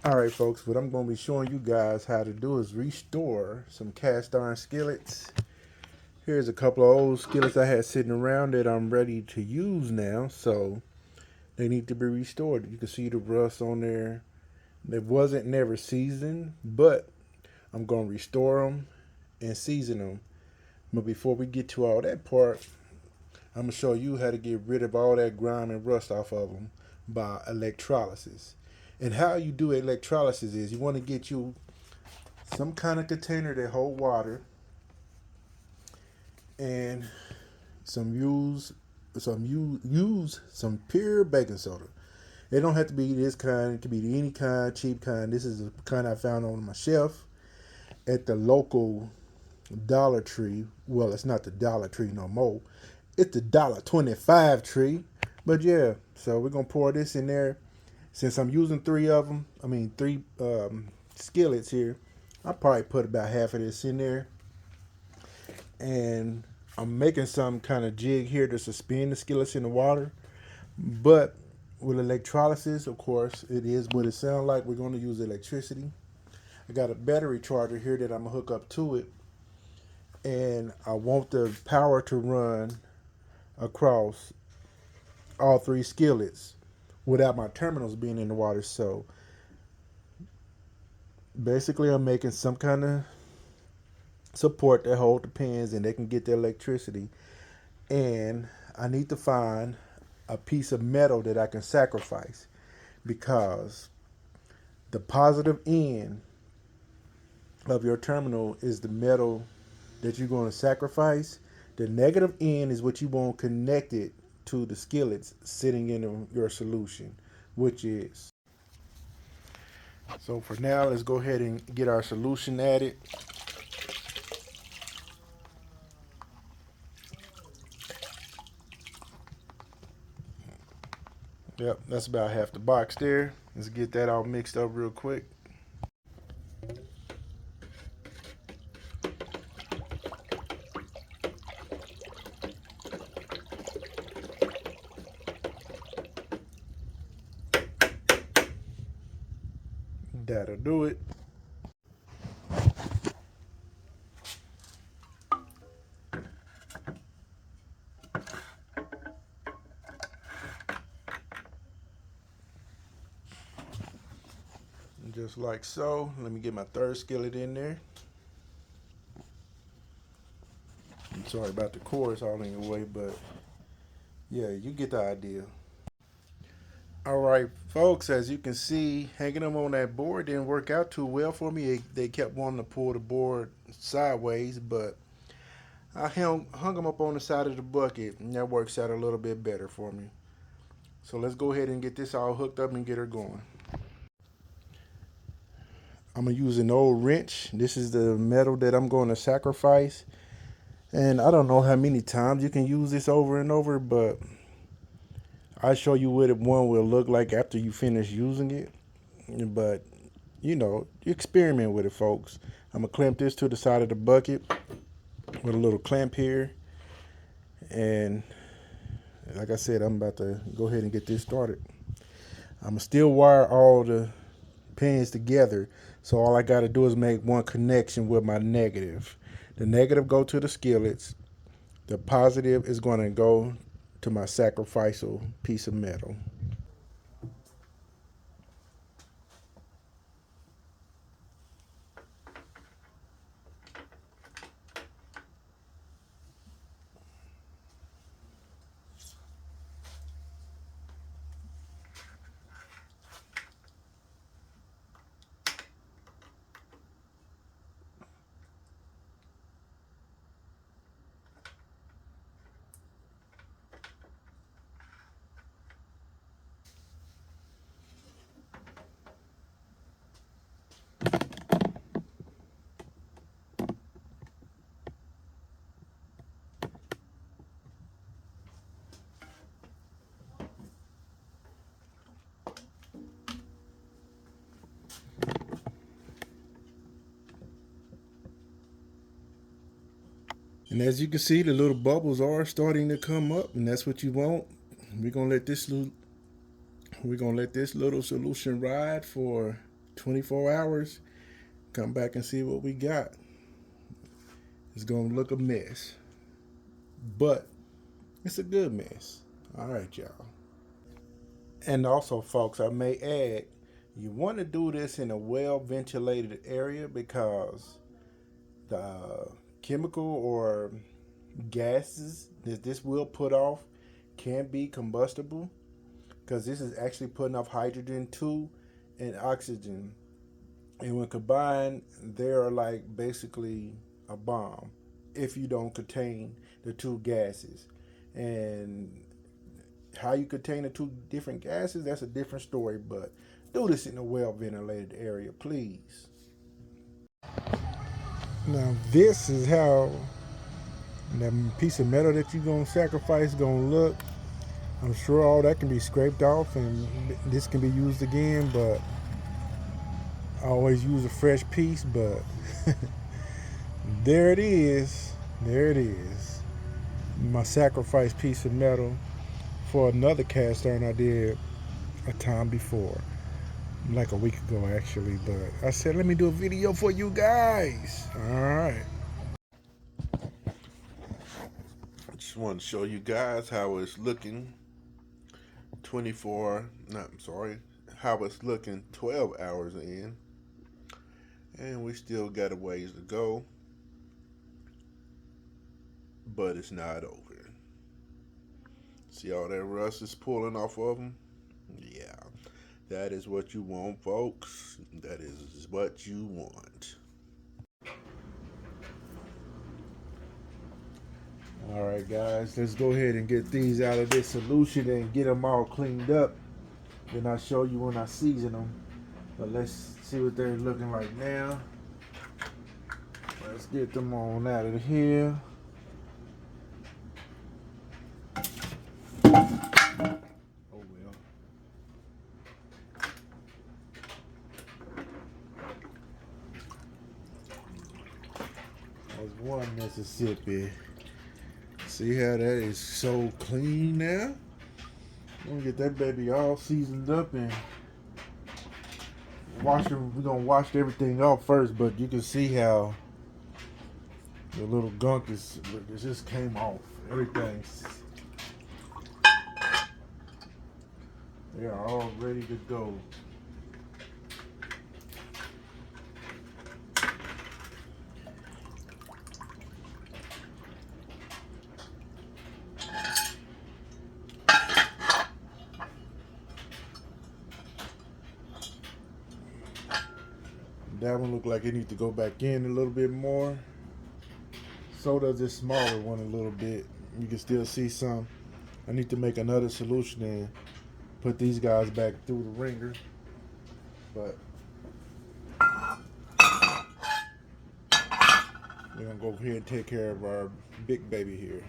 Alright folks, what I'm going to be showing you guys how to do is restore some cast iron skillets. Here's a couple of old skillets I had sitting around that I'm ready to use now, so they need to be restored. You can see the rust on there. It wasn't never seasoned, but I'm going to restore them and season them. But before we get to all that part, I'm going to show you how to get rid of all that grime and rust off of them by electrolysis. And how you do electrolysis is you want to get you some kind of container that hold water and use some pure baking soda. It don't have to be this kind. It can be any kind, cheap kind. This is the kind I found on my shelf at the local Dollar Tree. Well, it's not the Dollar Tree no more. It's the $1.25 tree. But yeah, so we're gonna pour this in there. Since I'm using three skillets here, I'll probably put about half of this in there. And I'm making some kind of jig here to suspend the skillets in the water. But with electrolysis, of course, it is what it sounds like. We're going to use electricity. I got a battery charger here that I'm going to hook up to it. And I want the power to run across all three skillets without my terminals being in the water. So basically I'm making some kind of support that hold the pins and they can get the electricity. And I need to find a piece of metal that I can sacrifice, because the positive end of your terminal is the metal that you're going to sacrifice. The negative end is what you want connected to the skillets sitting in your solution, which is. So for now, let's go ahead and get our solution added. Yep, that's about half the box there. Let's get that all mixed up real quick. That'll do it. Just like so. Let me get my third skillet in there. I'm sorry about the cords all in the way, but yeah, you get the idea. Alright folks, as you can see, hanging them on that board didn't work out too well for me. They kept wanting to pull the board sideways, but I hung them up on the side of the bucket, and that works out a little bit better for me. So let's go ahead and get this all hooked up and get her going. I'm going to use an old wrench. This is the metal that I'm going to sacrifice. And I don't know how many times you can use this over and over, but I'll show you what one will look like after you finish using it. But, you know, you experiment with it, folks. I'm going to clamp this to the side of the bucket with a little clamp here. And like I said, I'm about to go ahead and get this started. I'm going to still wire all the pins together. So all I got to do is make one connection with my negative. The negative go to the skillets. The positive is going to go to my sacrificial piece of metal. And as you can see, the little bubbles are starting to come up, and that's what you want. We're gonna let this little solution ride for 24 hours, come back and see what we got. It's gonna look a mess, but it's a good mess. All right, y'all. And also, folks, I may add, you want to do this in a well ventilated area because the chemical or gases that this will put off can be combustible, because this is actually putting off hydrogen too and oxygen, and when combined they are like basically a bomb if you don't contain the two gases. And how you contain the two different gases, that's a different story, but do this in a well ventilated area, please. Now this is how that piece of metal that you're gonna sacrifice gonna look. I'm sure all that can be scraped off and this can be used again, but I always use a fresh piece. But there it is. There it is. My sacrifice piece of metal for another cast iron I did a time before. Like a week ago, actually. But I said, let me do a video for you guys. All right. I just want to show you guys how it's looking 24, no, I'm sorry, how it's looking 12 hours in. And we still got a ways to go, but it's not over. See all that rust is pulling off of them? Yeah, that is what you want, folks. That is what you want. All right, guys, let's go ahead and get these out of this solution and get them all cleaned up. Then I'll show you when I season them. But let's see what they're looking like now. Let's get them on out of here. Oh well. There's one Mississippi. See how that is so clean now? I'm gonna get that baby all seasoned up and wash them. We're gonna wash everything off first, but you can see how the little gunk is. It just came off. Everything's. They are all ready to go. That one looked like it needs to go back in a little bit more. So does this smaller one a little bit. You can still see some. I need to make another solution and put these guys back through the ringer. But we're gonna go ahead and take care of our big baby here.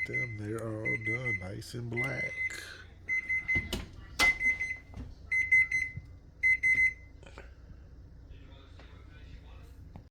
at them. They're all done, nice and black.